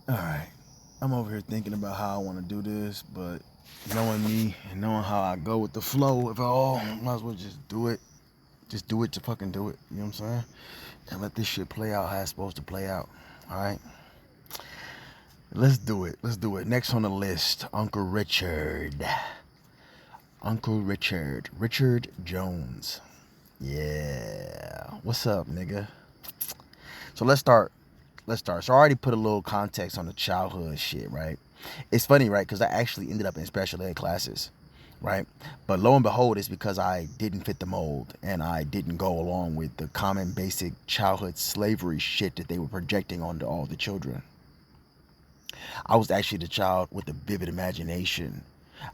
Alright, I'm over here thinking about how I want to do this, but knowing me and knowing how I go with the flow of it all, might as well just do it. Just do it to fucking do it. You know what I'm saying? And let this shit play out how it's supposed to play out. Alright? Let's do it. Let's do it. Next on the list, Uncle Richard. Uncle Richard. Richard Jones. Yeah. What's up, nigga? So let's start. So I already put a little context on the childhood shit, right? It's funny, right? Because I actually ended up in special ed classes, right? But lo and behold, it's because I didn't fit the mold and I didn't go along with the common basic childhood slavery shit that they were projecting onto all the children. I was actually the child with a vivid imagination.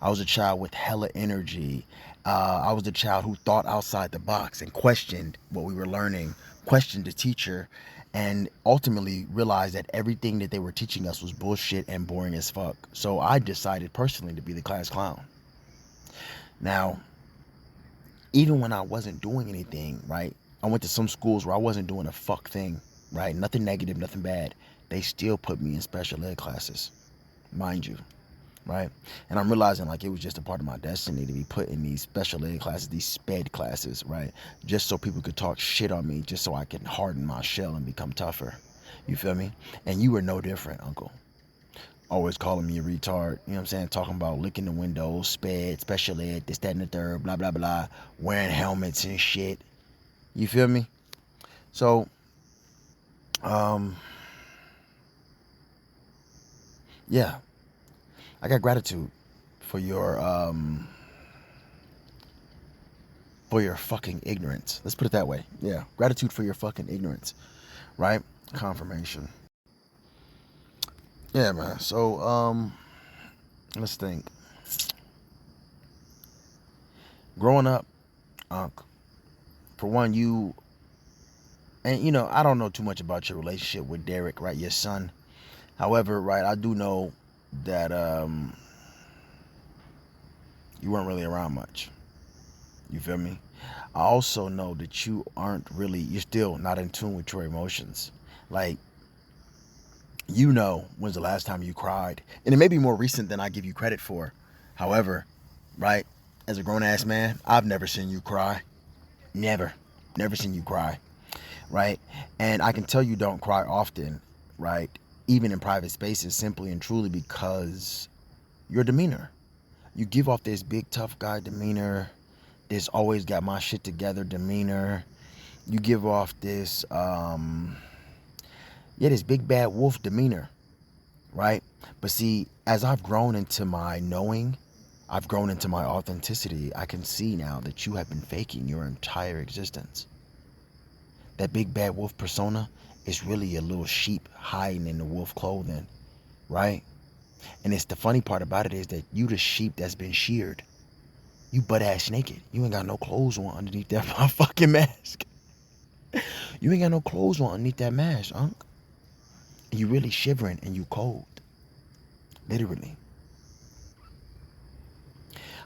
I was a child with hella energy. I was the child who thought outside the box and questioned what we were learning, questioned the teacher, and ultimately realized that everything that they were teaching us was bullshit and boring as fuck. So I decided personally to be the class clown. Now, even when I wasn't doing anything, right? I went to some schools where I wasn't doing a fuck thing, right? Nothing negative, nothing bad. They still put me in special ed classes, mind you, right? And I'm realizing like it was just a part of my destiny to be put in these special ed classes, these sped classes, right? Just so people could talk shit on me, just so I can harden my shell and become tougher. You feel me? And you were no different, Uncle. Always calling me a retard, you know what I'm saying? Talking about licking the windows, sped, special ed, this, that, and the third, blah, blah, blah, wearing helmets and shit. You feel me? So, um, yeah, I got gratitude for your fucking ignorance. Let's put it that way. Yeah, gratitude for your fucking ignorance, right? Confirmation. Yeah, man. So, let's think. Growing up, for one, I don't know too much about your relationship with Derek, right? Your son. However, right, I do know that you weren't really around much. You feel me? I also know that you're still not in tune with your emotions. Like, when's the last time you cried. And it may be more recent than I give you credit for. However, right, as a grown ass man, I've never seen you cry. Never. Never seen you cry. Right? And I can tell you don't cry often, right? Even in private spaces, simply and truly because your demeanor. You give off this big tough guy demeanor, this always got my shit together demeanor. You give off this big bad wolf demeanor, right? But see, as I've grown into my knowing, I've grown into my authenticity, I can see now that you have been faking your entire existence. That big bad wolf persona is really a little sheep hiding in the wolf clothing, right? And it's the funny part about it is that you the sheep that's been sheared. You butt ass naked. You ain't got no clothes on underneath that fucking mask. You ain't got no clothes on underneath that mask, Unc. And you really shivering and you cold. Literally.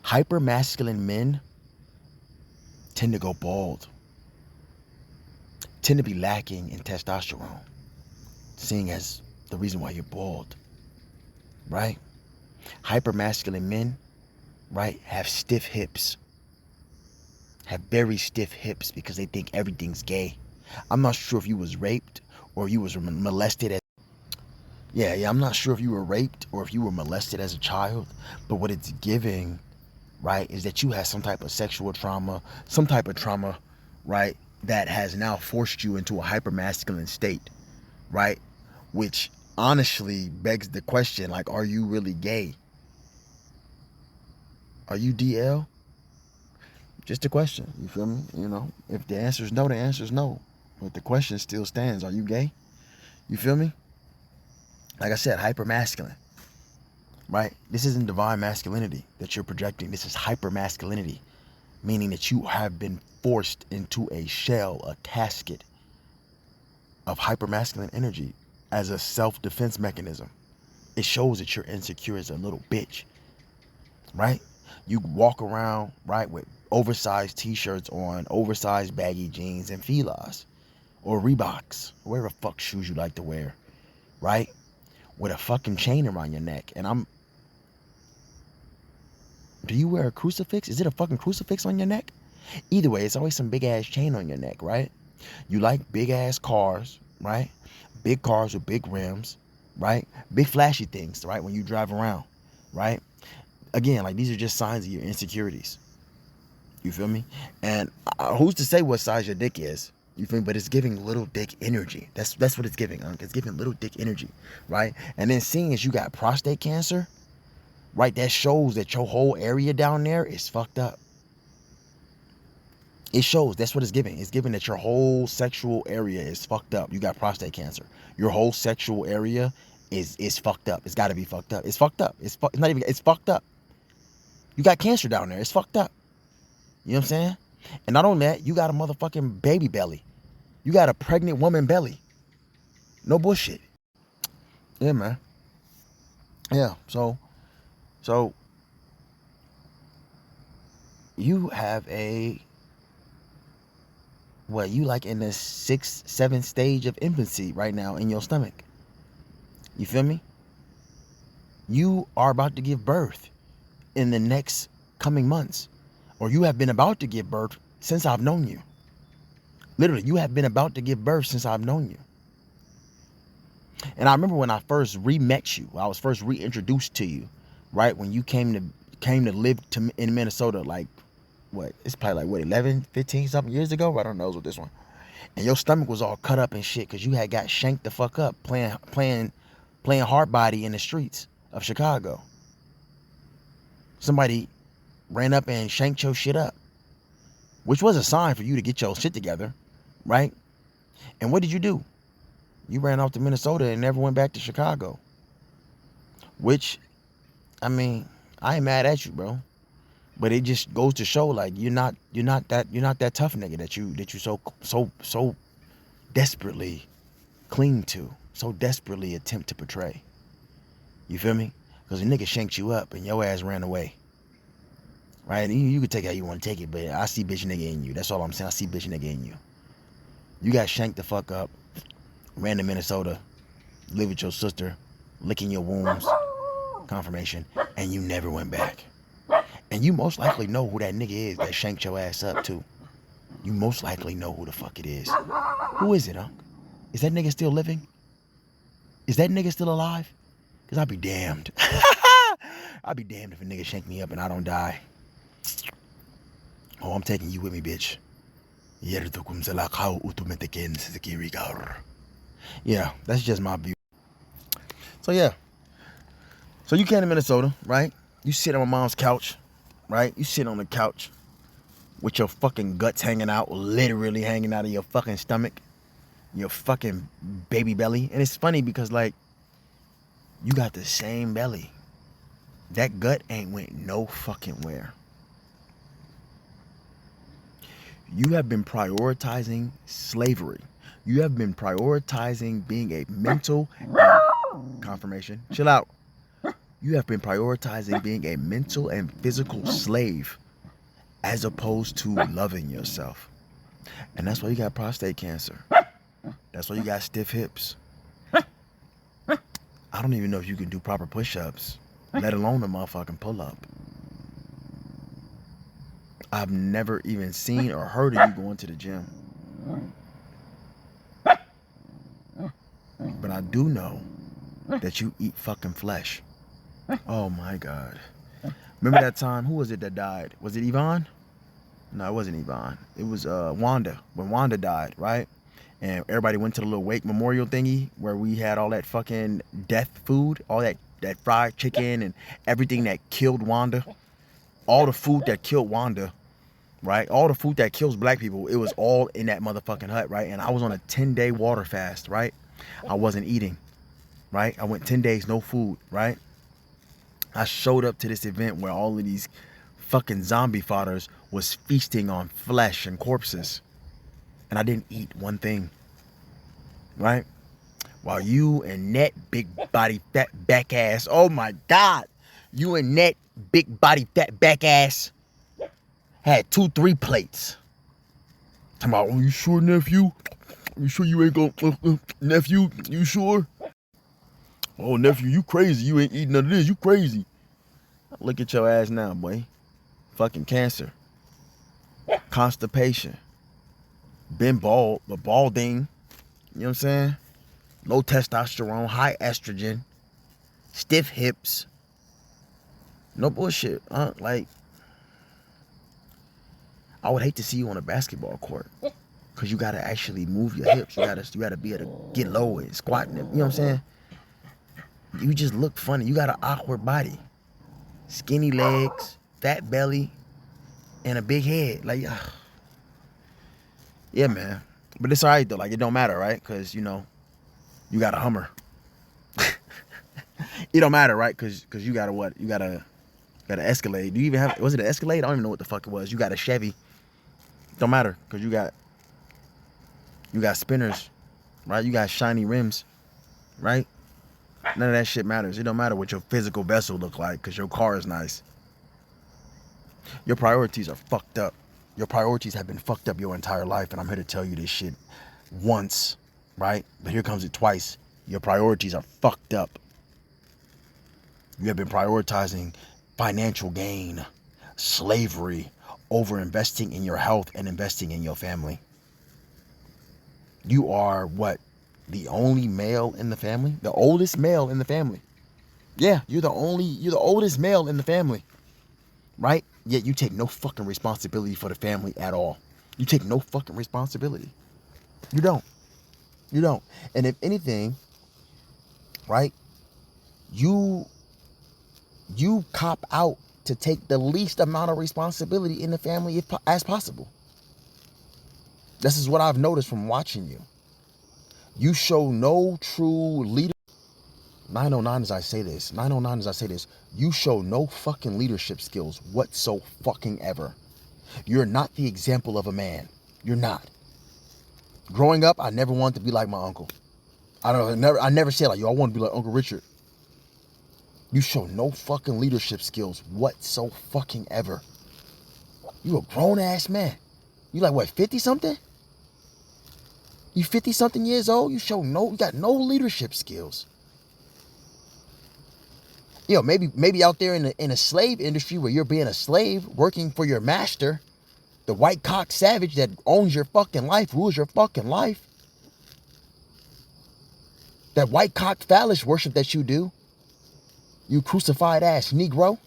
Hyper masculine men tend to go bald, tend to be lacking in testosterone, seeing as the reason why you're bald, right? Hyper masculine men, right, have stiff hips, have very stiff hips because they think everything's gay. I'm not sure if you was raped or you was molested as I'm not sure if you were raped or if you were molested as a child, but what it's giving, right, is that you had some type of sexual trauma, some type of trauma, right, that has now forced you into a hypermasculine state, right? Which honestly begs the question, like, are you really gay? Are you DL? Just a question, you feel me? If the answer is no, the answer is no. But the question still stands, are you gay? You feel me? Like I said, hypermasculine, right? This isn't divine masculinity that you're projecting. This is hypermasculinity, meaning that you have been forced into a shell, a casket of hypermasculine energy as a self-defense mechanism. It shows that you're insecure as a little bitch, right? You walk around, right, with oversized t-shirts on, oversized baggy jeans and Filas or Reeboks, or whatever fuck shoes you like to wear, right? with a fucking chain around your neck. And do you wear a crucifix? Is it a fucking crucifix on your neck? Either way, it's always some big ass chain on your neck, right? You like big ass cars, right? Big cars with big rims, right? Big flashy things, right? When you drive around, right? Again, like these are just signs of your insecurities. You feel me? And who's to say what size your dick is? You feel me? But it's giving little dick energy. That's what it's giving. It's giving little dick energy, right? And then seeing as you got prostate cancer, right? That shows that your whole area down there is fucked up. It shows. That's what it's giving. It's giving that your whole sexual area is fucked up. You got prostate cancer. Your whole sexual area is fucked up. It's got to be fucked up. It's fucked up. It's not even. It's fucked up. You got cancer down there. It's fucked up. You know what I'm saying? And not only that, you got a motherfucking baby belly. You got a pregnant woman belly. No bullshit. Yeah, man. Yeah. So you have you like in the 6th, 7th stage of infancy right now in your stomach. You feel me? You are about to give birth in the next coming months. Or you have been about to give birth since I've known you. Literally, you have been about to give birth since I've known you. And I remember when I first re-met you, I was first reintroduced to you, right? When you came to live in Minnesota, like, it's probably like, 11, 15 something years ago? I don't know with this one. And your stomach was all cut up and shit because you had got shanked the fuck up playing hard body in the streets of Chicago. Somebody ran up and shanked your shit up, which was a sign for you to get your shit together, right? And what did you do? You ran off to Minnesota and never went back to Chicago. Which, I mean, I ain't mad at you, bro. But it just goes to show, like, you're not that tough nigga that you so desperately cling to, so desperately attempt to portray. You feel me? Because a nigga shanked you up and your ass ran away. Right? You can take it how you want to take it, but I see bitch nigga in you. That's all I'm saying. I see bitch nigga in you. You got shanked the fuck up, ran to Minnesota, live with your sister, licking your wounds, confirmation, and you never went back. And you most likely know who that nigga is that shanked your ass up too. You most likely know who the fuck it is. Who is it, Unc? Is that nigga still living? Is that nigga still alive? Because I'll be damned. I'll be damned if a nigga shank me up and I don't die. Oh, I'm taking you with me, bitch. Yeah, that's just my view. So yeah. So you came to Minnesota, right? You sit on my mom's couch, right? You sit on the couch with your fucking guts hanging out, literally hanging out of your fucking stomach, your fucking baby belly. And it's funny because, like, you got the same belly. That gut ain't went no fucking where. You have been prioritizing slavery. You have been prioritizing being a mental confirmation. Chill out. You have been prioritizing being a mental and physical slave as opposed to loving yourself. And that's why you got prostate cancer. That's why you got stiff hips. I don't even know if you can do proper push-ups, let alone a motherfucking pull-up. I've never even seen or heard of you going to the gym. But I do know that you eat fucking flesh. Oh my God. Remember that time, who was it that died? Was it Yvonne? No, it wasn't Yvonne. It was Wanda. When Wanda died, right? And everybody went to the little wake memorial thingy where we had all that fucking death food, all that fried chicken and everything that killed Wanda. All the food that killed Wanda, right? All the food that kills black people, it was all in that motherfucking hut, right? And I was on a 10-day water fast, right? I wasn't eating, right? I went 10 days, no food, right? I showed up to this event where all of these fucking zombie fathers was feasting on flesh and corpses. And I didn't eat one thing, right? While you and Net, big body, fat back ass, oh my God, you and Net, big body, fat back ass, had 2-3 plates. Talking about, are you sure, nephew? You sure you ain't gonna, nephew, you sure? Oh, nephew, you crazy. You ain't eating none of this. You crazy. Look at your ass now, boy. Fucking cancer. Constipation. Been bald, but balding. You know what I'm saying? Low testosterone, high estrogen, stiff hips. No bullshit. Like, I would hate to see you on a basketball court. Cause you gotta actually move your hips. You gotta be able to get low and squat and, you know what I'm saying? You just look funny. You got an awkward body. Skinny legs, fat belly, and a big head. Like, yeah, man. But it's alright though. Like, it don't matter, right? Cause, you know, you got a Hummer. It don't matter, right? Cause you got a what? You got a Escalade. Do you even have, was it an Escalade? I don't even know what the fuck it was. You got a Chevy. Don't matter. Cause you got spinners, right? You got shiny rims, right? None of that shit matters. It don't matter what your physical vessel look like because your car is nice. Your priorities are fucked up. Your priorities have been fucked up your entire life, and I'm here to tell you this shit once, right? But here comes it twice. Your priorities are fucked up. You have been prioritizing financial gain, slavery, over investing in your health and investing in your family. You are what? The only male in the family? The oldest male in the family. Yeah, you're the oldest male in the family. Right? Yet you take no fucking responsibility for the family at all. You take no fucking responsibility. You don't. You don't. And if anything, right, you cop out to take the least amount of responsibility in the family as possible. This is what I've noticed from watching you. You show no true leadership. 909 as I say this, you show no fucking leadership skills whatsoever. You're not the example of a man. You're not. Growing up, I never wanted to be like my uncle. I never said like, yo, I want to be like Uncle Richard. You show no fucking leadership skills whatsoever. You a grown ass man. You like what, 50 something? You 50 something years old? You got no leadership skills. You know, maybe out there in a slave industry where you're being a slave, working for your master, the white cock savage that owns your fucking life, rules your fucking life. That white cock phallus worship that you do. You crucified ass Negro.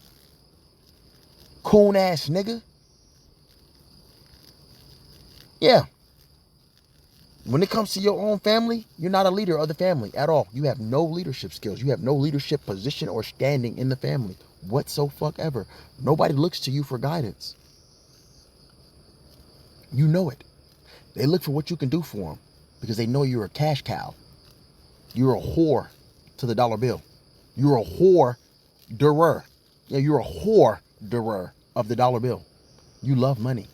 Coon ass nigga. Yeah. When it comes to your own family, you're not a leader of the family at all. You have no leadership skills. You have no leadership position or standing in the family whatsoever. Nobody looks to you for guidance. You know it. They look for what you can do for them because they know you're a cash cow. You're a whore to the dollar bill. You're a whore-derer. Yeah, you're a whore-derer of the dollar bill. You love money.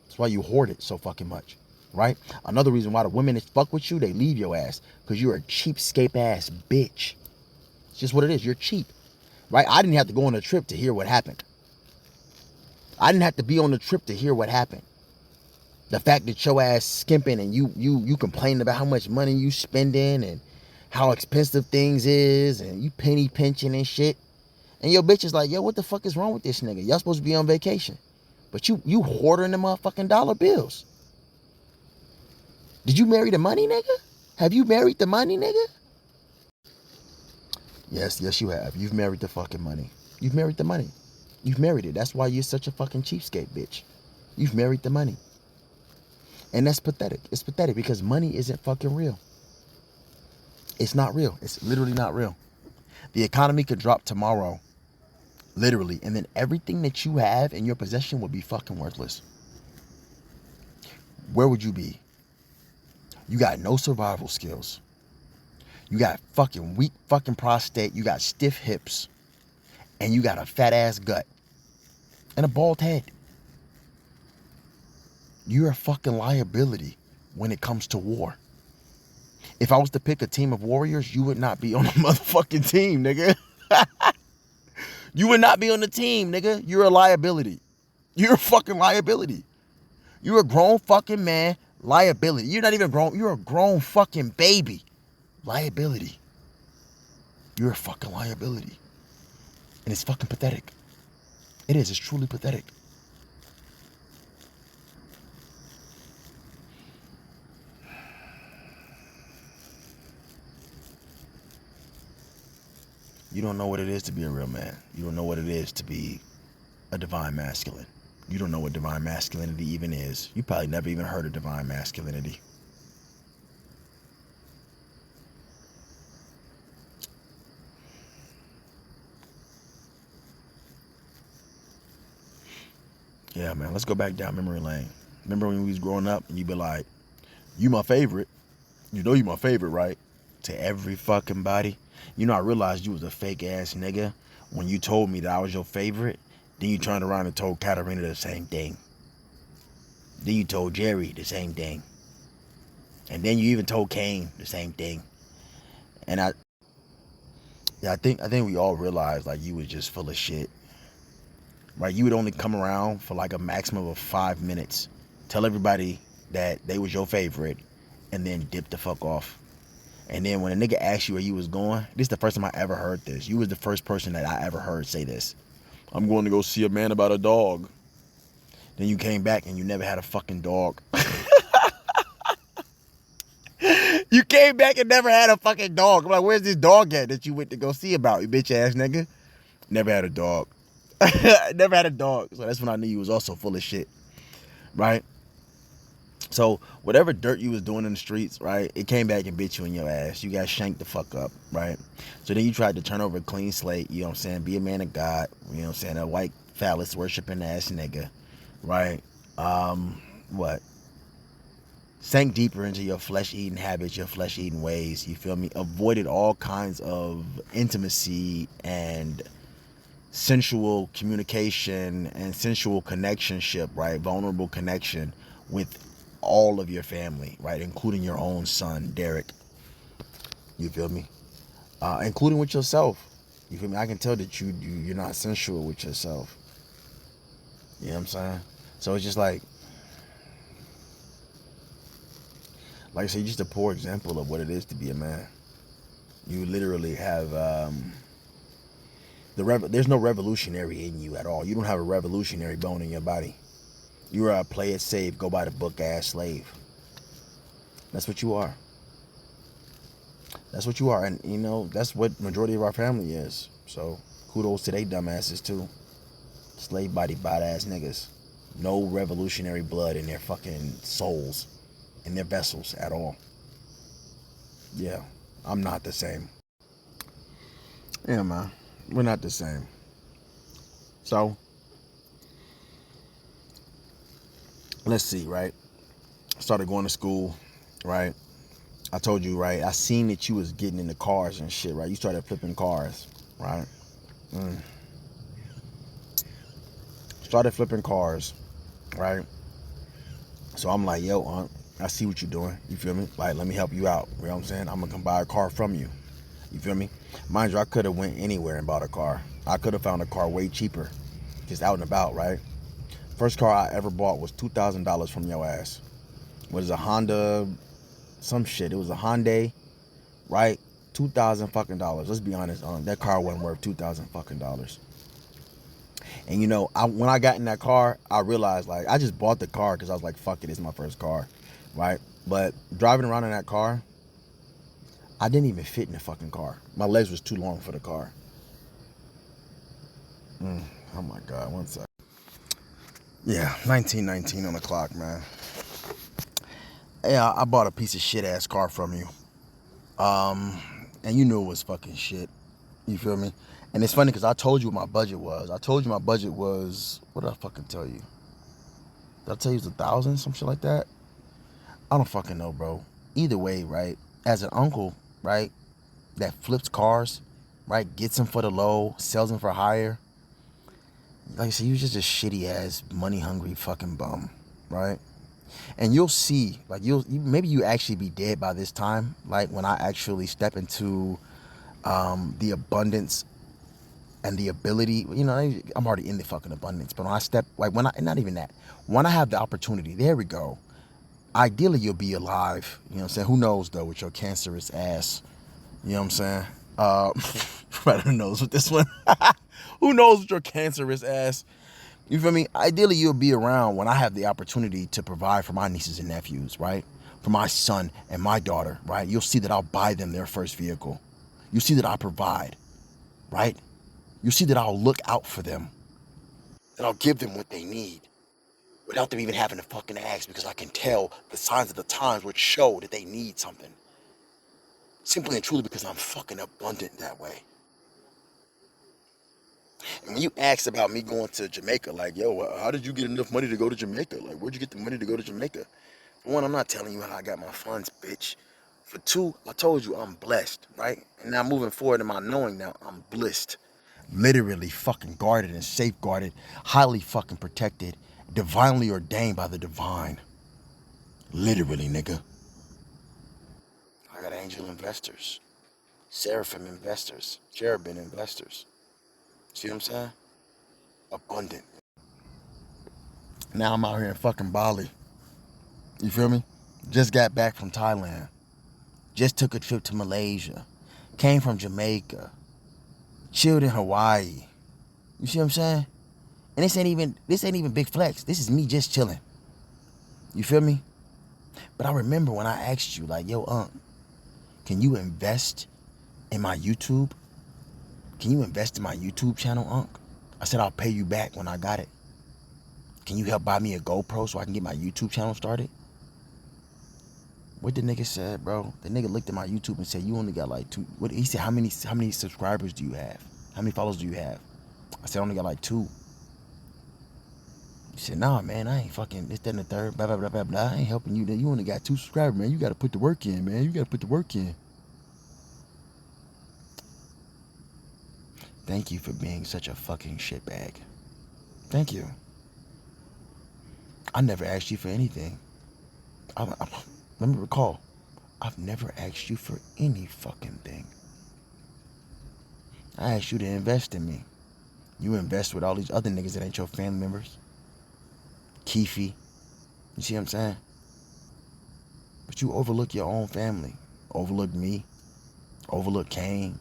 That's why you hoard it so fucking much, right? Another reason why the women that fuck with you, they leave your ass because you're a cheapskate ass bitch. It's just what it is. You're cheap, right? I didn't have to go on a trip to hear what happened. I didn't have to be on the trip to hear what happened. The fact that your ass skimping and you complaining about how much money you spending and how expensive things is and you penny pinching and shit. And your bitch is like, yo, what the fuck is wrong with this nigga? Y'all supposed to be on vacation. But you hoarding the motherfucking dollar bills. Did you marry the money, nigga? Have you married the money, nigga? Yes, you have. You've married the fucking money. You've married the money. You've married it. That's why you're such a fucking cheapskate, bitch. You've married the money. And that's pathetic. It's pathetic because money isn't fucking real. It's not real. It's literally not real. The economy could drop tomorrow, literally, and then everything that you have in your possession would be fucking worthless. Where would you be? You got no survival skills. You got fucking weak fucking prostate. You got stiff hips. And you got a fat ass gut. And a bald head. You're a fucking liability when it comes to war. If I was to pick a team of warriors, you would not be on the motherfucking team, nigga. You would not be on the team, nigga. You're a liability. You're a fucking liability. You're a grown fucking man, liability. You're not even grown. You're a grown fucking baby, liability. You're a fucking liability. And it's fucking pathetic. It is. It's truly pathetic. You don't know what it is to be a real man. You don't know what it is to be a divine masculine. You don't know what divine masculinity even is. You probably never even heard of divine masculinity. Yeah, man, let's go back down memory lane. Remember when we was growing up and you'd be like, you my favorite. You know you my favorite, right? To every fucking body. You know, I realized you was a fake ass nigga when you told me that I was your favorite. Then you turned around and told Katarina the same thing. Then you told Jerry the same thing. And then you even told Kane the same thing. And I think we all realized like you was just full of shit. Right? You would only come around for like a maximum of 5 minutes. Tell everybody that they was your favorite and then dip the fuck off. And then when a nigga asked you where you was going, this is the first time I ever heard this. You was the first person that I ever heard say this. I'm going to go see a man about a dog. Then you came back and you never had a fucking dog. You came back and never had a fucking dog. I'm like, where's this dog at that you went to go see about, you bitch ass nigga? Never had a dog. Never had a dog. So that's when I knew you was also full of shit. Right? So whatever dirt you was doing in the streets, right, it came back and bit you in your ass. You got shanked the fuck up, right? So then you tried to turn over a clean slate, you know what I'm saying, be a man of God, you know what I'm saying, a white phallus worshiping ass nigga, right? What? Sank deeper into your flesh-eating habits, your flesh-eating ways, you feel me? Avoided all kinds of intimacy and sensual communication and sensual connectionship, right? Vulnerable connection with all of your family, right? Including your own son, Derek. You feel me? Including with yourself. You feel me? I can tell that you're not sensual with yourself. You know what I'm saying? So it's just like I said, just a poor example of what it is to be a man. You literally have there's no revolutionary in you at all. You don't have a revolutionary bone in your body. You're a play it safe, go by the book ass slave. That's what you are. That's what you are. And you know, that's what majority of our family is. So kudos to they dumbasses too. Slave body bot ass niggas. No revolutionary blood in their fucking souls, in their vessels at all. Yeah, I'm not the same. Yeah, man. We're not the same. So, let's see, right? Started going to school, right? I told you, right? I seen that you was getting into cars and shit, right? You started flipping cars, right? Started flipping cars, right? So I'm like, yo, Aunt, I see what you're doing. You feel me? Like, let me help you out. You know what I'm saying? I'm gonna come buy a car from you. You feel me? Mind you, I could have went anywhere and bought a car. I could have found a car way cheaper, just out and about, right? First car I ever bought was $2,000 from your ass. What is a Honda? Some shit. It was a Hyundai, right? $2,000 fucking. Let's be honest. That car wasn't worth $2,000 fucking. And you know, when I got in that car, I realized like I just bought the car because I was like, fuck it, it's my first car, right? But driving around in that car, I didn't even fit in the fucking car. My legs was too long for the car. Oh my God, one sec. Yeah, 1919 on the clock, man. Yeah, I bought a piece of shit ass car from you. And you knew it was fucking shit. You feel me? And it's funny because I told you what my budget was. I told you my budget was, what did I fucking tell you? Did I tell you it was 1,000, some shit like that? I don't fucking know, bro. Either way, right? As an uncle, right, that flips cars, right, gets them for the low, sells them for higher. Like I said, you're just a shitty ass, money hungry fucking bum, right? And you'll see, like maybe you actually be dead by this time, like when I actually step into the abundance and the ability, you know, I'm already in the fucking abundance, but when I step, like not even that, when I have the opportunity, there we go. Ideally, you'll be alive, you know what I'm saying? Who knows though, with your cancerous ass, you know what I'm saying? Who knows with this one? Who knows with your cancerous ass? You feel me? Ideally, you'll be around when I have the opportunity to provide for my nieces and nephews, right? For my son and my daughter, right? You'll see that I'll buy them their first vehicle. You see that I provide, right? You see that I'll look out for them. That I'll give them what they need without them even having to fucking ask, because I can tell the signs of the times which show that they need something. Simply and truly because I'm fucking abundant that way. And when you ask about me going to Jamaica, like, yo, how did you get enough money to go to Jamaica? Like, where'd you get the money to go to Jamaica? For one, I'm not telling you how I got my funds, bitch. For two, I told you I'm blessed, right? And now moving forward in my knowing now, I'm blessed. Literally fucking guarded and safeguarded, highly fucking protected, divinely ordained by the divine. Literally, nigga. I got angel investors, seraphim investors, cherubim investors. See what I'm saying? Abundant. Now I'm out here in fucking Bali. You feel me? Just got back from Thailand. Just took a trip to Malaysia. Came from Jamaica. Chilled in Hawaii. You see what I'm saying? And this ain't even big flex. This is me just chilling. You feel me? But I remember when I asked you, like, yo, can you invest in my YouTube? Can you invest in my YouTube channel, Unc? I said I'll pay you back when I got it. Can you help buy me a GoPro so I can get my YouTube channel started? What the nigga said, bro? The nigga looked at my YouTube and said, you only got like 2. What he said, how many subscribers do you have? How many followers do you have? I said, I only got like 2. He said, nah, man, I ain't fucking this, that, and the third, blah, blah, blah, blah, blah. I ain't helping you. You only got 2 subscribers, man. You got to put the work in, man. You got to put the work in. Thank you for being such a fucking shitbag. Thank you. I never asked you for anything. Let me recall. I've never asked you for any fucking thing. I asked you to invest in me. You invest with all these other niggas that ain't your family members. Keefy. You see what I'm saying? But you overlook your own family. Overlook me. Overlook Kane.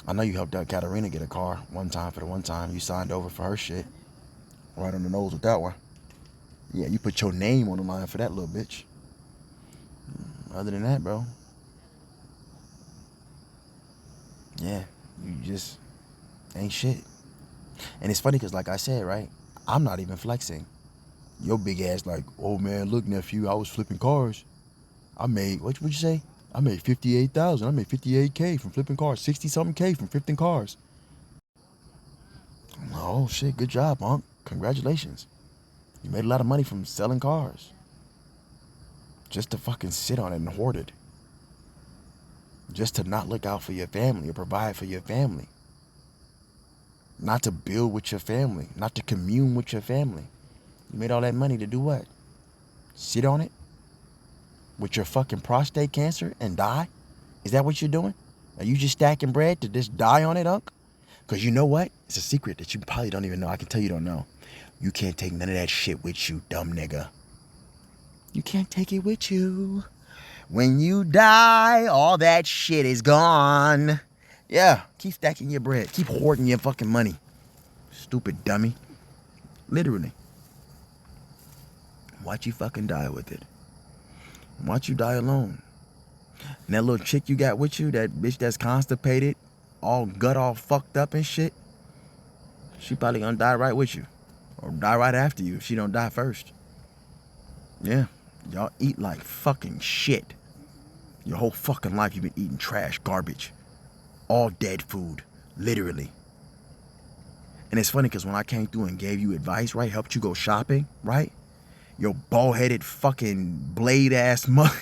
I know you helped out Katarina get a car one time for the one time you signed over for her shit. Right on the nose with that one. Yeah, you put your name on the line for that little bitch. Other than that, bro. Yeah, you just ain't shit. And it's funny because like I said, right? I'm not even flexing. Your big ass like, oh man, look nephew, I was flipping cars. I made, what'd you say? I made 58,000. I made 58K from flipping cars. 60 something K from flipping cars. Oh shit, good job, Unc. Congratulations. You made a lot of money from selling cars. Just to fucking sit on it and hoard it. Just to not look out for your family or provide for your family. Not to build with your family. Not to commune with your family. You made all that money to do what? Sit on it? With your fucking prostate cancer and die? Is that what you're doing? Are you just stacking bread to just die on it, Unc? Because you know what? It's a secret that you probably don't even know. I can tell you don't know. You can't take none of that shit with you, dumb nigga. You can't take it with you. When you die, all that shit is gone. Yeah, keep stacking your bread. Keep hoarding your fucking money. Stupid dummy. Literally. Watch you fucking die with it. Watch you die alone. And that little chick you got with you, that bitch that's constipated, all gut all fucked up and shit, she probably gonna die right with you. Or die right after you if she don't die first. Yeah. Y'all eat like fucking shit. Your whole fucking life you've been eating trash, garbage. All dead food. Literally. And it's funny because when I came through and gave you advice, right? Helped you go shopping, right? Your bald-headed fucking blade-ass mother.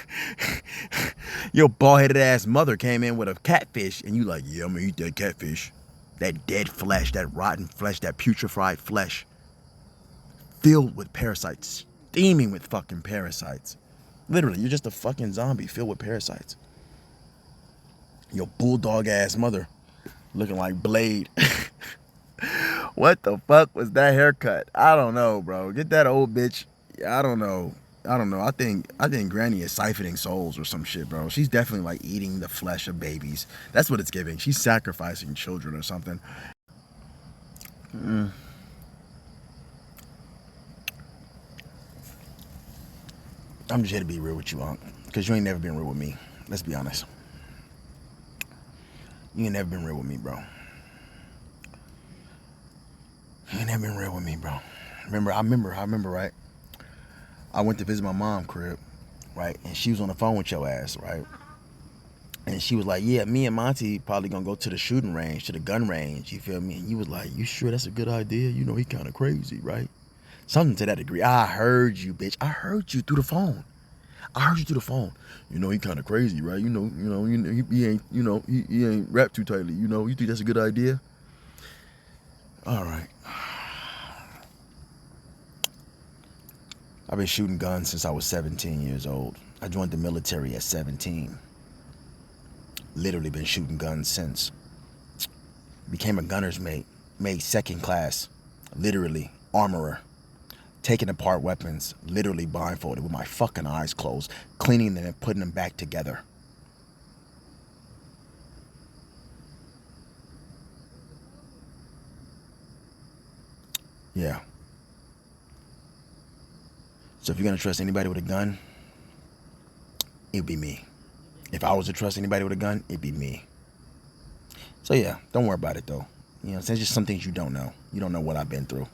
Your bald-headed ass mother came in with a catfish and you like, yeah, I'm gonna eat that catfish. That dead flesh, that rotten flesh, that putrefied flesh. Filled with parasites. Steaming with fucking parasites. Literally, you're just a fucking zombie filled with parasites. Your bulldog ass mother looking like Blade. What the fuck was that haircut? I don't know, bro. Get that old bitch. I don't know. I don't know. I think Granny is siphoning souls or some shit, bro. She's definitely like eating the flesh of babies. That's what it's giving. She's sacrificing children or something. Mm. I'm just here to be real with you, Unc. Because you ain't never been real with me. Let's be honest. You ain't never been real with me, bro. You ain't never been real with me, bro. I remember, right? I went to visit my mom crib, right? And she was on the phone with your ass, right? And she was like, yeah, me and Monty probably gonna go to the shooting range, to the gun range, you feel me? And you was like, you sure that's a good idea? You know, he kind of crazy, right? Something to that degree. I heard you, bitch. I heard you through the phone. I heard you through the phone. You know, he kind of crazy, right? He ain't, he ain't wrapped too tightly. You know, you think that's a good idea? All right. I've been shooting guns since I was 17 years old. I joined the military at 17. Literally been shooting guns since. Became a gunner's mate. Made second class. Literally. Armorer. Taking apart weapons. Literally blindfolded with my fucking eyes closed. Cleaning them and putting them back together. Yeah. So if you're gonna trust anybody with a gun, it'd be me. If I was to trust anybody with a gun, it'd be me. So yeah, don't worry about it though. You know, it's just some things you don't know. You don't know what I've been through.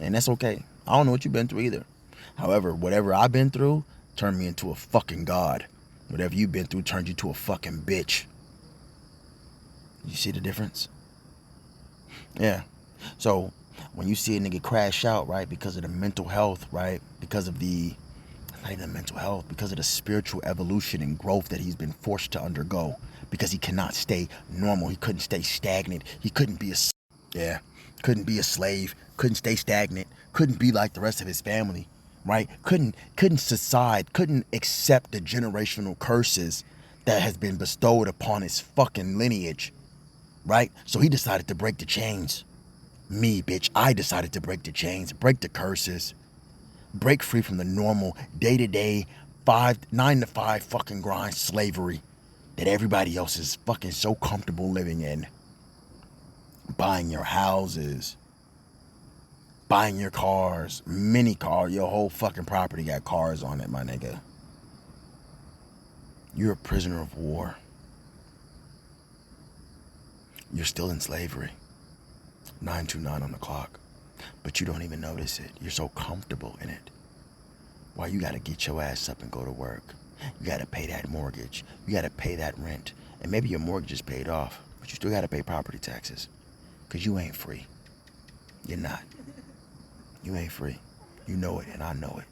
And that's okay. I don't know what you've been through either. However, whatever I've been through turned me into a fucking god. Whatever you've been through turned you to a fucking bitch. You see the difference? Yeah. So when you see a nigga crash out, right, because of the mental health, right, because of the, not even the mental health, because of the spiritual evolution and growth that he's been forced to undergo, because he cannot stay normal, he couldn't stay stagnant, he couldn't be couldn't be a slave, couldn't stay stagnant, couldn't be like the rest of his family, right? Couldn't subside, couldn't accept the generational curses that has been bestowed upon his fucking lineage, right? So he decided to break the chains. Me, bitch, I decided to break the chains, break the curses, break free from the normal day-to-day 9 to 5 fucking grind slavery that everybody else is fucking so comfortable living in. Buying your houses, buying your cars, mini car, your whole fucking property got cars on it, my nigga. You're a prisoner of war. You're still in slavery. 929 on the clock. But you don't even notice it. You're so comfortable in it. Why you gotta get your ass up and go to work. You gotta pay that mortgage. You gotta pay that rent. And maybe your mortgage is paid off, but you still gotta pay property taxes. Cause you ain't free. You're not. You ain't free. You know it and I know it.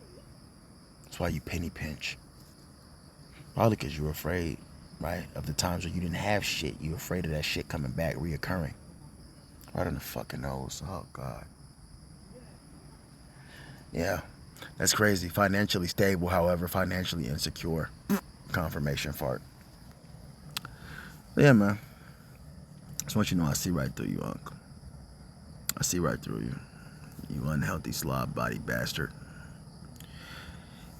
That's why you penny pinch. Probably cause you're afraid, right? Of the times where you didn't have shit. You're afraid of that shit coming back, reoccurring. Right on the fucking nose. Oh God. Yeah. That's crazy. Financially stable, however, financially insecure. Confirmation fart. But yeah, man. Just want you to know I see right through you, Unc. I see right through you. You unhealthy slob body bastard.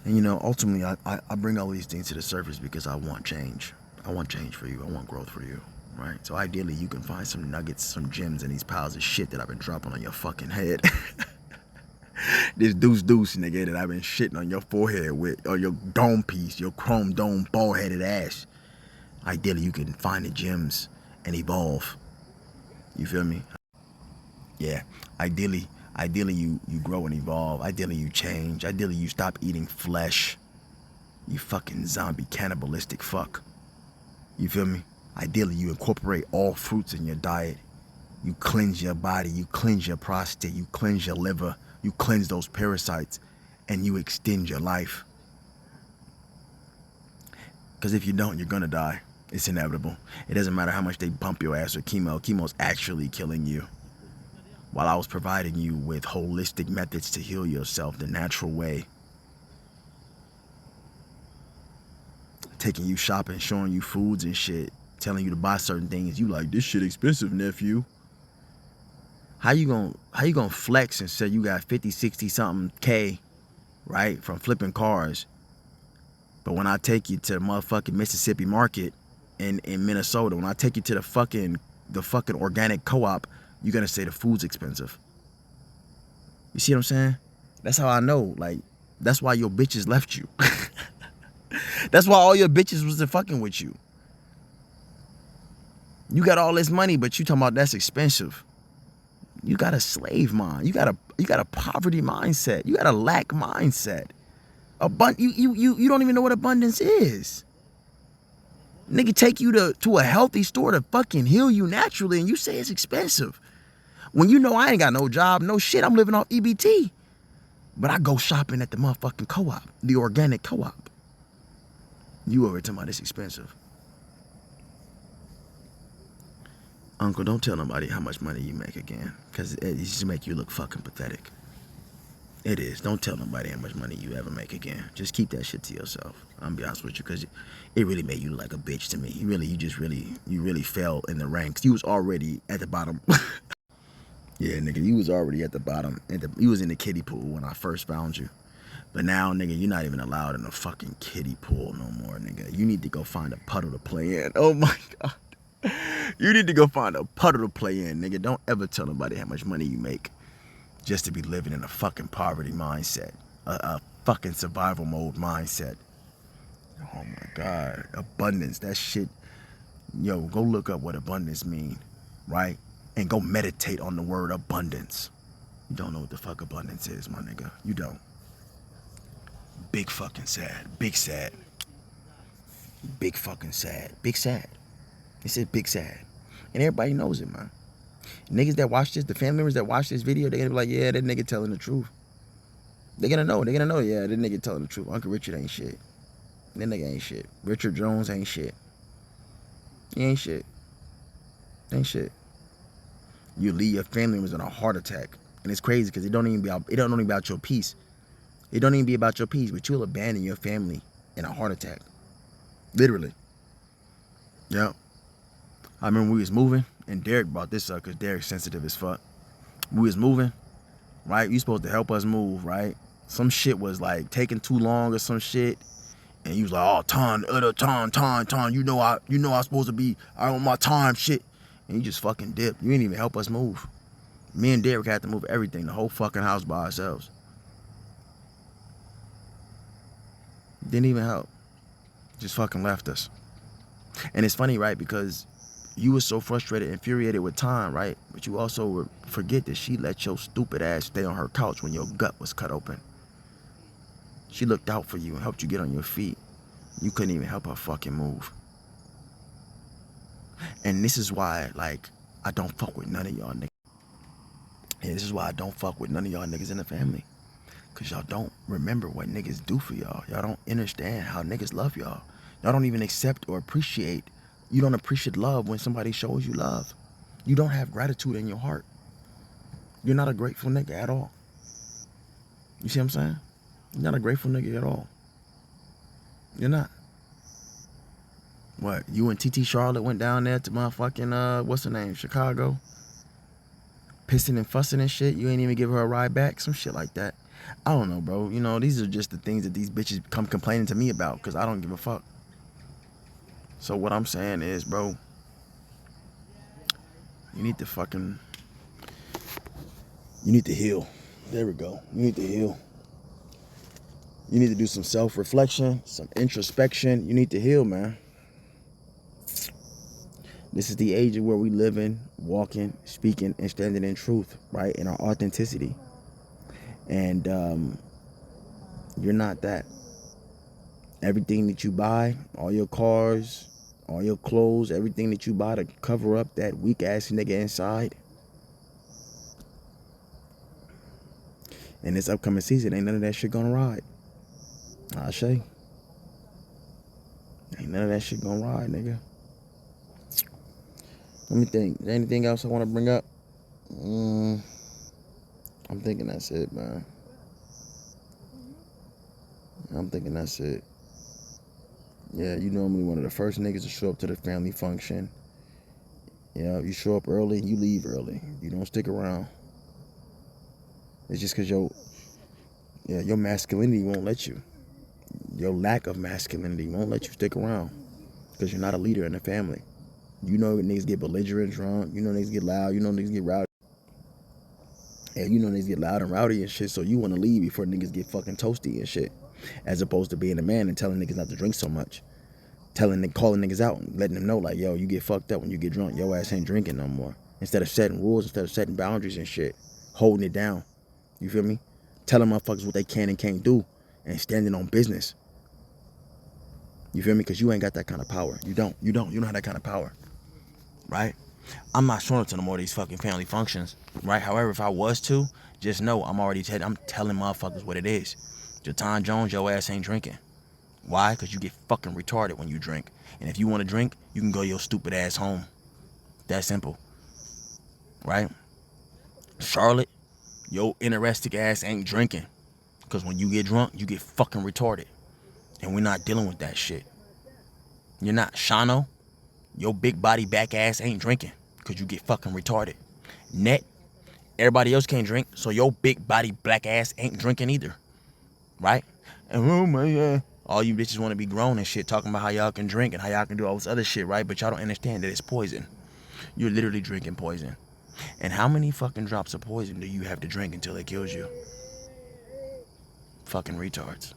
And you know, ultimately, I bring all these things to the surface because I want change. I want change for you. I want growth for you. Right? So ideally, you can find some nuggets, some gems in these piles of shit that I've been dropping on your fucking head. This deuce nigga that I've been shitting on your forehead with, or your dome piece, your chrome dome bald-headed ass. Ideally, you can find the gems and evolve. You feel me? Yeah. Ideally you grow and evolve. Ideally you change. Ideally you stop eating flesh. You fucking zombie cannibalistic fuck. You feel me? Ideally you incorporate all fruits in your diet. You cleanse your body. You cleanse your prostate. You cleanse your liver. You cleanse those parasites. And you extend your life. Because if you don't, you're gonna die. It's inevitable. It doesn't matter how much they bump your ass with chemo. Chemo's actually killing you. While I was providing you with holistic methods to heal yourself the natural way. Taking you shopping, showing you foods and shit. Telling you to buy certain things. You like, this shit expensive, nephew. How you gonna flex and say you got 50, 60 something K right? From flipping cars. But when I take you to the motherfucking Mississippi market in Minnesota, when I take you to the fucking organic co-op, you're gonna say the food's expensive. You see what I'm saying? That's how I know. Like, that's why your bitches left you. That's why all your bitches was fucking with you. You got all this money, but you talking about that's expensive. You got a slave mind. You got a poverty mindset. You got a lack mindset. You don't even know what abundance is. Nigga take you to a healthy store to fucking heal you naturally, and you say it's expensive. When you know I ain't got no job, no shit, I'm living off EBT. But I go shopping at the motherfucking co-op, the organic co-op. You over talking about it's expensive. Uncle, don't tell nobody how much money you make again, because it just make you look fucking pathetic. It is. Don't tell nobody how much money you ever make again. Just keep that shit to yourself. I'm gonna be honest with you, because it really made you look like a bitch to me. You really fell in the ranks. You was already at the bottom. Yeah, nigga, you was already at the bottom. You was in the kiddie pool when I first found you. But now, nigga, you're not even allowed in the fucking kiddie pool no more, nigga. You need to go find a puddle to play in. Oh my God. You need to go find a puddle to play in, nigga. Don't ever tell nobody how much money you make just to be living in a fucking poverty mindset. A fucking survival mode mindset. Oh my God. Abundance. That shit. Yo, go look up what abundance mean, right? And go meditate on the word abundance. You don't know what the fuck abundance is, my nigga. You don't. Big fucking sad. Big sad. Big fucking sad. Big sad. It said big sad. And everybody knows it, man. Niggas that watch this, the family members that watch this video, they're gonna be like, yeah, that nigga telling the truth. They're gonna know, yeah, that nigga telling the truth. Uncle Richard ain't shit. That nigga ain't shit. Richard Jones ain't shit. He ain't shit. Ain't shit. You leave your family members in a heart attack. And it's crazy because it don't even be about your peace. It don't even be about your peace, but you'll abandon your family in a heart attack. Literally. Yep. I remember we was moving, and Derek brought this up because Derek's sensitive as fuck. We was moving, right? You supposed to help us move, right? Some shit was like taking too long or some shit. And you was like, oh, time, you know I supposed to be out on my time shit. And you just fucking dipped. You didn't even help us move. Me and Derek had to move everything, the whole fucking house by ourselves. Didn't even help. Just fucking left us. And it's funny, right? Because you were so frustrated, infuriated with time, right? But you also would forget that she let your stupid ass stay on her couch when your gut was cut open. She looked out for you and helped you get on your feet. You couldn't even help her fucking move. And this is why, like, I don't fuck with none of y'all niggas. And this is why I don't fuck with none of y'all niggas in the family. Because y'all don't remember what niggas do for y'all. Y'all don't understand how niggas love y'all. Y'all don't even accept or appreciate. You don't appreciate love when somebody shows you love. You don't have gratitude in your heart. You're not a grateful nigga at all. You see what I'm saying? You're not a grateful nigga at all. You're not. What? You and TT Charlotte went down there to motherfucking, what's her name? Chicago? Pissing and fussing and shit. You ain't even give her a ride back. Some shit like that. I don't know, bro. You know, these are just the things that these bitches come complaining to me about because I don't give a fuck. So what I'm saying is, bro, you need to heal. There we go. You need to heal. You need to do some self-reflection, some introspection. You need to heal, man. This is the age of where we live in, walking, speaking, and standing in truth, right? In our authenticity. And you're not that. Everything that you buy, all your cars, all your clothes, everything that you buy to cover up that weak ass nigga inside. And this upcoming season, ain't none of that shit gonna ride. I say. Ain't none of that shit gonna ride, nigga. Let me think. Is there anything else I want to bring up? I'm thinking that's it, man. I'm thinking that's it. Yeah, you normally one of the first niggas to show up to the family function. Yeah, you show up early, you leave early. You don't stick around. It's just because Yeah, your masculinity won't let you. Your lack of masculinity won't let you stick around because you're not a leader in the family. You know niggas get belligerent, drunk. You know niggas get loud. You know niggas get rowdy. And you know niggas get loud and rowdy and shit. So you want to leave before niggas get fucking toasty and shit. As opposed to being a man and telling niggas not to drink so much. Calling niggas out and letting them know like, yo, you get fucked up when you get drunk. Your ass ain't drinking no more. Instead of setting rules, instead of setting boundaries and shit. Holding it down. You feel me? Telling motherfuckers what they can and can't do. And standing on business. You feel me? Because you ain't got that kind of power. You don't have that kind of power. Right? I'm not showing up to no more of these fucking family functions. Right? However, if I was to, just know I'm telling motherfuckers what it is. Jatan Jones, your ass ain't drinking. Why? Because you get fucking retarded when you drink. And if you want to drink, you can go your stupid ass home. That simple. Right? Charlotte, your interesting ass ain't drinking. Because when you get drunk, you get fucking retarded. And we're not dealing with that shit. You're not. Shano, your big body back ass ain't drinking. Because you get fucking retarded. Net, everybody else can't drink. So your big body black ass ain't drinking either. Right? And oh my God. All you bitches want to be grown and shit, talking about how y'all can drink and how y'all can do all this other shit, right? But y'all don't understand that it's poison. You're literally drinking poison. And how many fucking drops of poison do you have to drink until it kills you? Fucking retards.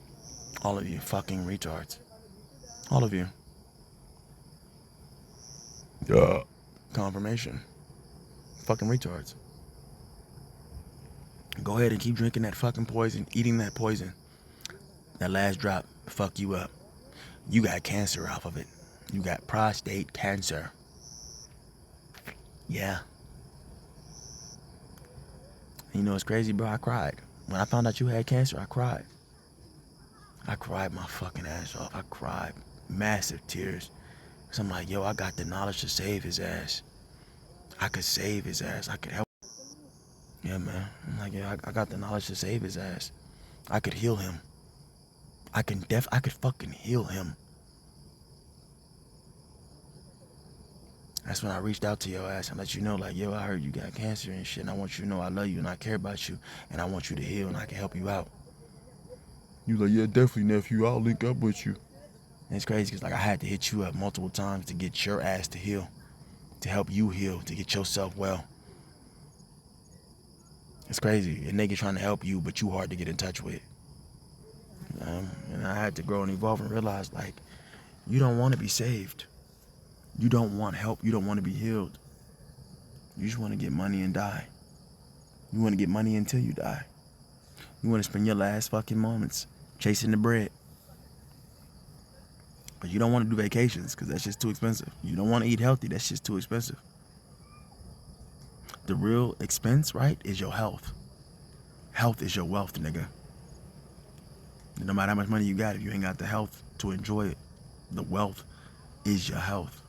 All of you fucking retards. All of you. Yeah. Confirmation. Fucking retards. Go ahead and keep drinking that fucking poison, eating that poison. That last drop fuck you up. You got cancer off of it. You got prostate cancer. Yeah. And you know what's crazy, bro? I cried. When I found out you had cancer, I cried. I cried my fucking ass off. I cried. Massive tears. Cause I'm like, yo, I got the knowledge to save his ass. I could save his ass. I could help. Yeah, man. I'm like, yeah, I got the knowledge to save his ass. I could heal him. I could fucking heal him. That's when I reached out to your ass and let you know, like, yo, I heard you got cancer and shit, and I want you to know I love you and I care about you, and I want you to heal and I can help you out. You like, yeah, definitely, nephew. I'll link up with you. And it's crazy because, like, I had to hit you up multiple times to get your ass to heal, to help you heal, to get yourself well. It's crazy. A nigga trying to help you, but you hard to get in touch with. And I had to grow and evolve and realize, like, you don't want to be saved. You don't want help. You don't want to be healed. You just want to get money and die. You want to get money until you die. You want to spend your last fucking moments chasing the bread. But you don't want to do vacations because that's just too expensive. You don't want to eat healthy. That's just too expensive. The real expense, right, is your health. Health is your wealth, nigga. No matter how much money you got, if you ain't got the health to enjoy it, the wealth is your health.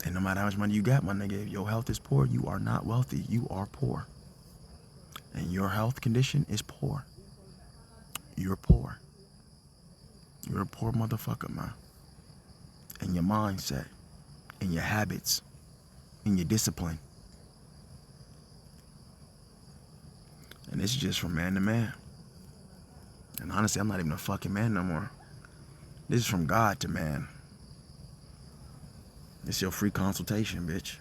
And no matter how much money you got, my nigga, if your health is poor, you are not wealthy. You are poor. And your health condition is poor. You're poor. You're a poor motherfucker, man. And your mindset, and your habits, and your discipline. And this is just from man to man. And honestly, I'm not even a fucking man no more. This is from God to man. It's your free consultation, bitch.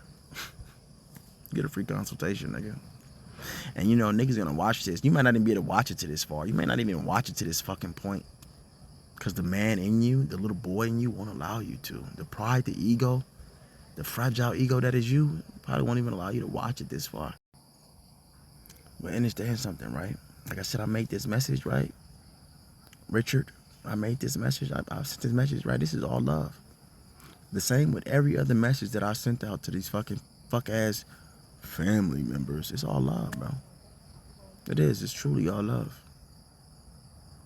Get a free consultation, nigga. And you know, niggas gonna watch this. You might not even be able to watch it to this far. You may not even watch it to this fucking point. Because the man in you, the little boy in you, won't allow you to. The pride, the ego, the fragile ego that is you, probably won't even allow you to watch it this far. But understand something, right? Like I said, I made this message, right? Richard, I made this message. I sent this message, right? This is all love. The same with every other message that I sent out to these fucking fuck-ass family members. It's all love, bro. It is. It's truly all love.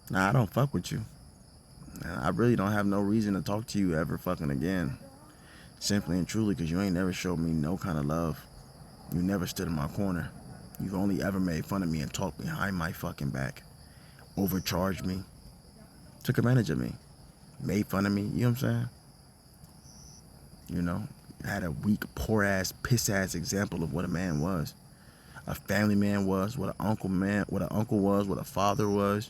Nah, I don't fuck with you. I really don't have no reason to talk to you ever fucking again. Simply and truly because you ain't never showed me no kind of love. You never stood in my corner. You've only ever made fun of me and talked behind my fucking back. Overcharged me. Took advantage of me. Made fun of me. You know what I'm saying? You know? Had a weak, poor ass, piss ass example of what a man was. a family man was, what an uncle was, what a father was.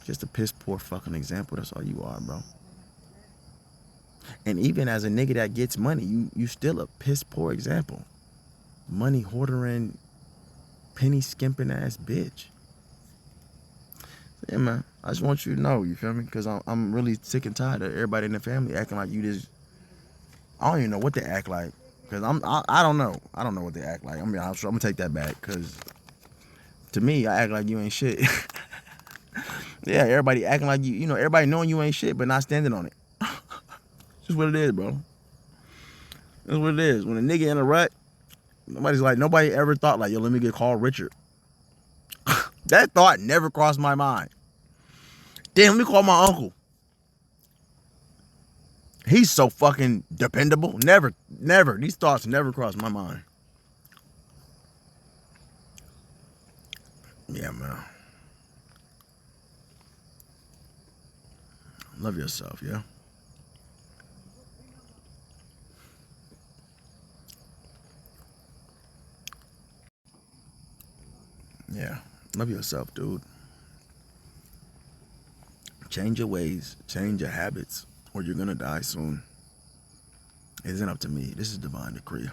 Just a piss poor fucking example. That's all you are, bro. And even as a nigga that gets money, you still a piss poor example. Money hoarding, penny skimping ass bitch. Yeah, man. I just want you to know, you feel me? Because I'm really sick and tired of everybody in the family acting like you just. I don't even know what they act like. Because I don't know. I don't know what they act like. I'm going to take that back. Because to me, I act like you ain't shit. Yeah, everybody acting like you know, everybody knowing you ain't shit, but not standing on it. Just what it is, bro. That's what it is. When a nigga in a rut, nobody ever thought like, yo, let me get called Richard. That thought never crossed my mind. Damn, let me call my uncle. He's so fucking dependable. Never. These thoughts never crossed my mind. Yeah, man. Love yourself, yeah? Yeah. Love yourself, dude. Change your ways. Change your habits. Or you're gonna die soon. It isn't up to me. This is divine decree.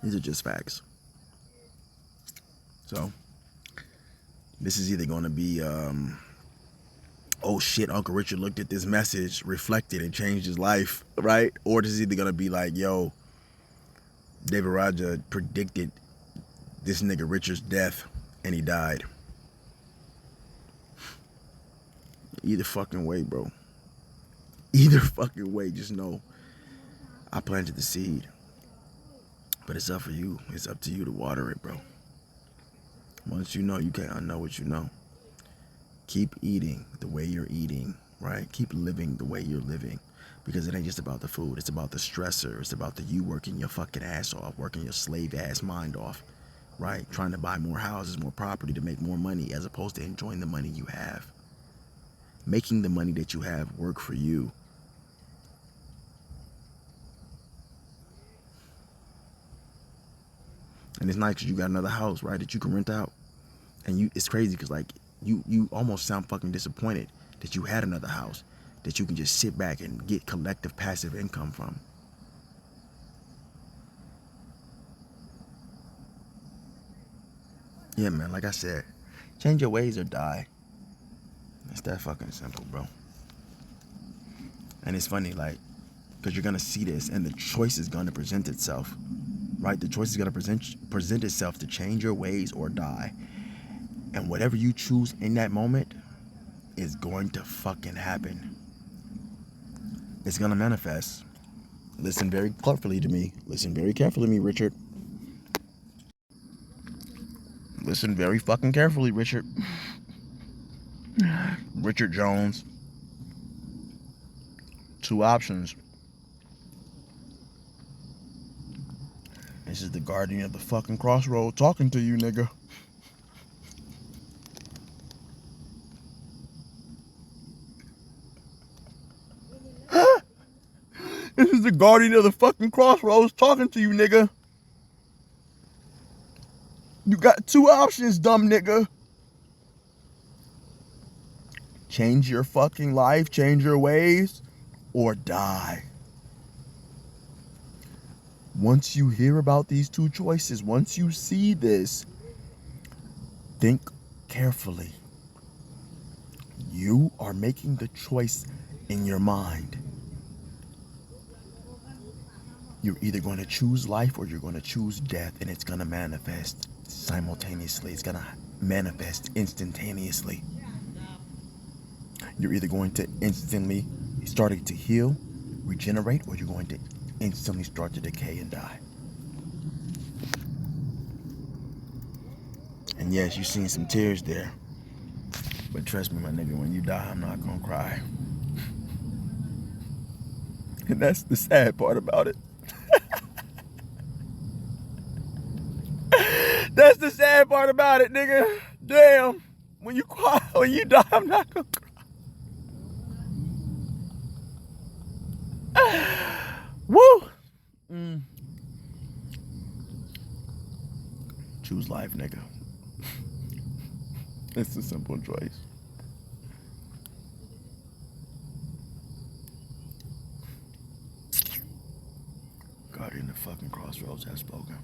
These are just facts. So, this is either gonna be, oh shit, Uncle Richard looked at this message, reflected, and changed his life, right? Or this is either gonna be like, yo, David Raja predicted this nigga Richard's death and he died. Either fucking way, bro. Either fucking way, just know I planted the seed. But it's up for you. It's up to you to water it, bro. Once you know, you can't unknow what you know. Keep eating the way you're eating, right? Keep living the way you're living. Because it ain't just about the food. It's about the stressor. It's about the you working your fucking ass off, working your slave ass mind off, right? Trying to buy more houses, more property to make more money as opposed to enjoying the money you have. Making the money that you have work for you. And it's nice because you got another house, right, that you can rent out. And it's crazy because like you almost sound fucking disappointed that you had another house that you can just sit back and get collective passive income from. Yeah, man, like I said, change your ways or die. It's that fucking simple, bro. And it's funny, like, because you're gonna see this and the choice is gonna present itself, right? The choice is gonna present itself to change your ways or die. And whatever you choose in that moment is going to fucking happen. It's gonna manifest. Listen very carefully to me. Listen very carefully to me, Richard. Listen very fucking carefully, Richard. Richard Jones. Two options. This is the guardian of the fucking crossroad talking to you, nigga. This is the guardian of the fucking crossroads talking to you, nigga. You got two options, dumb nigga. Change your fucking life, change your ways, or die. Once you hear about these two choices, once you see this, think carefully. You are making the choice in your mind. You're either going to choose life or you're going to choose death, and it's going to manifest simultaneously. It's going to manifest instantaneously. You're either going to instantly start to heal, regenerate, or you're going to instantly start to decay and die. And yes, you've seen some tears there. But trust me, my nigga, when you die, I'm not gonna cry. And that's the sad part about it. That's the sad part about it, nigga. Damn. When you cry, when you die, I'm not gonna cry. Woo! choose life, nigga. It's a simple choice. Guardian of fucking Crossroads has spoken.